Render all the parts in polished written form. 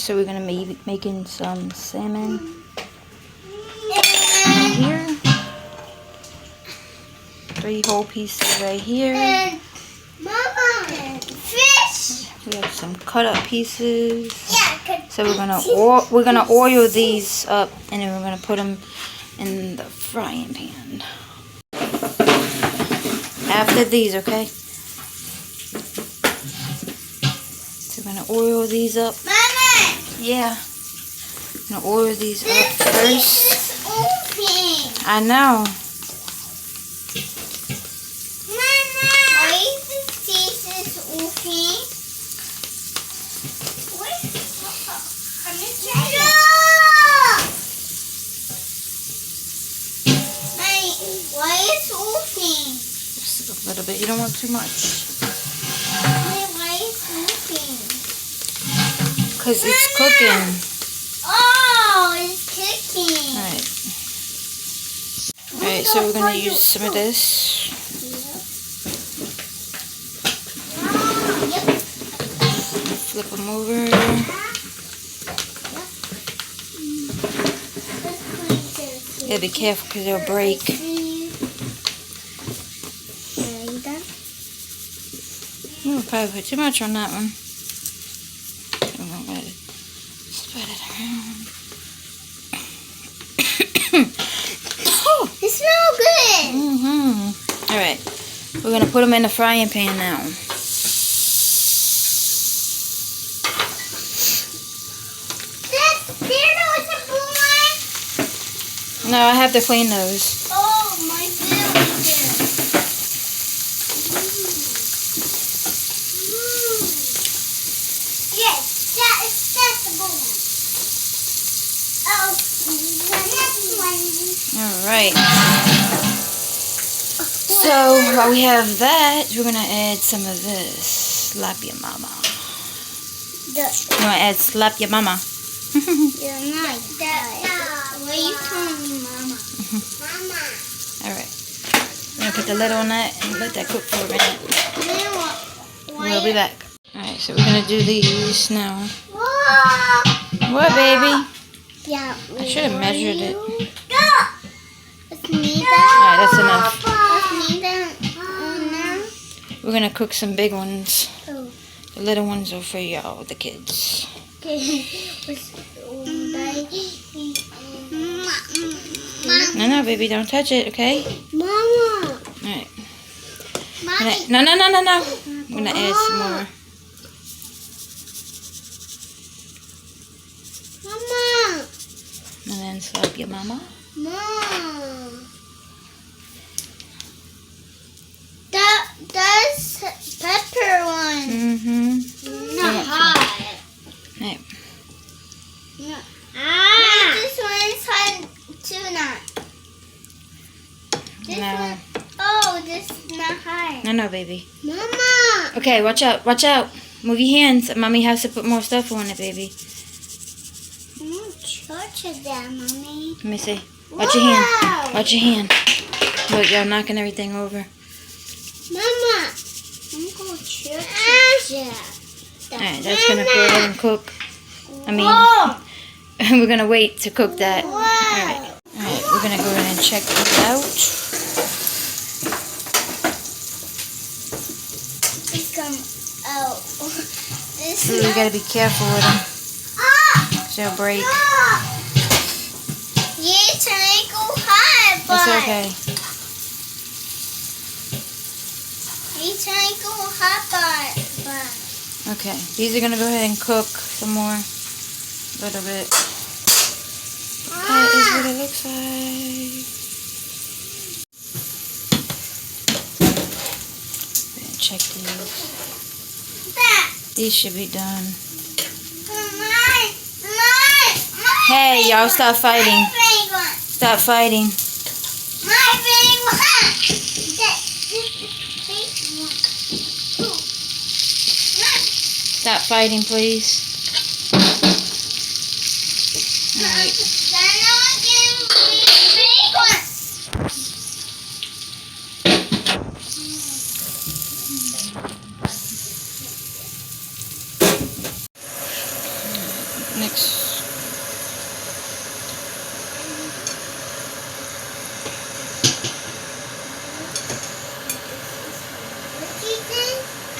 so we're gonna be making some salmon right here. 3 whole pieces right here. And Mama, fish. We have some cut up pieces. Yeah. So we're gonna oil these up, and then we're gonna put them in the frying pan. After these, okay? So we're gonna oil these up. Mama. Yeah. I'm gonna oil these up This first. is open. I know. Mama. Why is this open? What? I'm trying to. Why is open? Just a little bit. You don't want too much. Why is open? Because it's cooking. Oh, it's cooking. Alright, so we're going to use some of this. Yep. Flip them over. Yeah, be careful because they'll break. Ooh, probably put too much on that one. I'm going to let it spread it around. It smells good. Alright, we're going to put them in the frying pan now. No, I have to clean those. Oh, my filter. Yes, that's the blue one. Oh, the next one. Alright. So, while we have that, we're going to add some of this. Slap your mama. You want to add slap your mama? You're not that. What are you telling me, Mama? Mama. Alright. We're going to put the lid on that and let that cook for a minute. We'll be back. Alright, so we're going to do these now. Whoa. What, baby? Yeah. I should have measured it. Alright, that's enough. We're going to cook some big ones. The little ones are for y'all, the kids. No, baby, don't touch it, okay? Mama. Alright. Mommy. No. I'm going to add some more. Mama. And then slap your mama. Mom. That's pepper one. Not hot. Right. No. This one's hot tuna. This No. one. Oh, this is not hot. No, baby. Mama. Okay, watch out. Move your hands. Mommy has to put more stuff on it, baby. I'm not church of that, Mommy. Let me see. Watch your hand. Watch your hand. Look, y'all knocking everything over. Mama. I'm going to church of that. Alright, that's going to go ahead and cook. We're going to wait to cook that. Alright, we're going to go ahead and check this out. Ooh, you got to be careful with them. They'll break. Yeah, it's hot, but It's okay. it's hot, but Okay, these are going to go ahead and cook some more. A little bit. That is what it looks like. Check these. These should be done. Hey, y'all, stop fighting. Stop fighting. My big one. Stop fighting, please. Alright.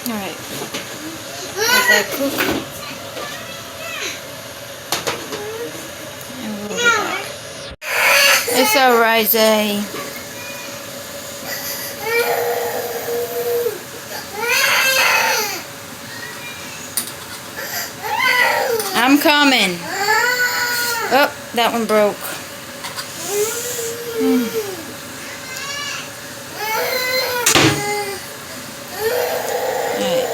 Alright. Let that cook. And we'll be back. It's alright, Zay. I'm coming. Oh, that one broke. Alright.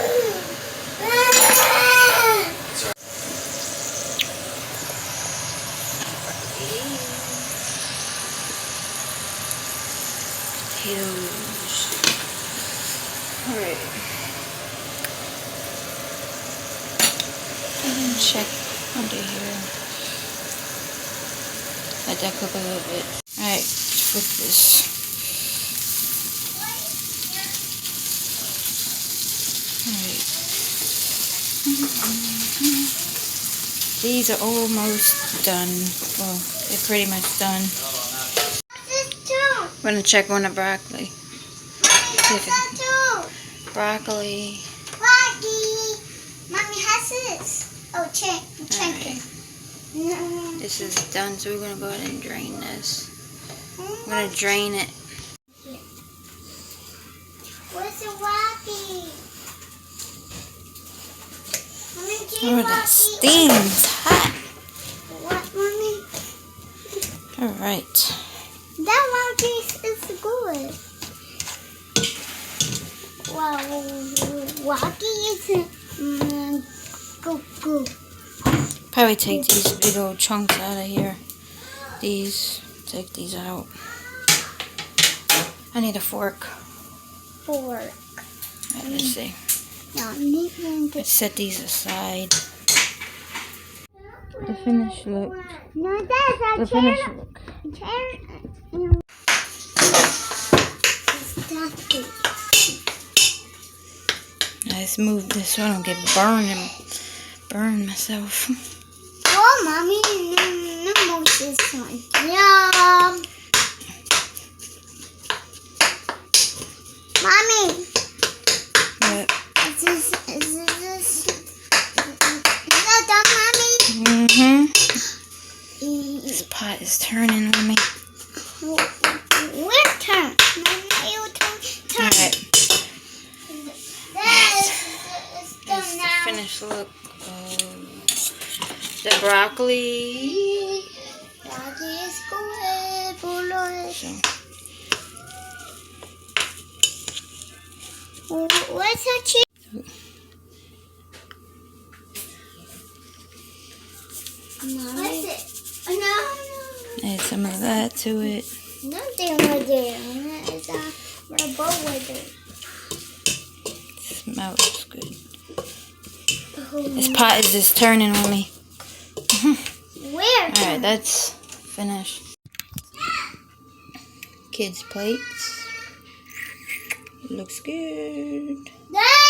Potatoes. Alright. Check under here. Let that cook a little bit. Alright, let's flip this. Alright. These are almost done. Well, they're pretty much done. I'm gonna check on the broccoli. Broccoli. Mommy has this. Oh, check it. This is done, so we're gonna go ahead and drain this. I'm gonna drain it. Where's the Rocky? Oh, that steam's hot. What, Mommy? Alright. That Rocky is good. Wow, Rocky is good. Probably take these big old chunks out of here. Take these out. I need a fork. Alright, Let's see. Let's set these aside. The finished look. No, that's The finished look. Let's move this so I don't get burned and burn myself. Oh, Mommy, no more this one. Yum. Mommy, But, is that done, Mommy? This pot is turning on me. Where turn? Mommy, you turn. Alright. This is Here's done the now. finished look of the broccoli. Daddy is good, boy. So, Where's the cheese? What's it? No. add some of that to it. Nothing right there. It's a bowl right there. Smells good. This pot is just turning on me. Where? Alright, that's finished. Kids' plates. Looks good. Dad!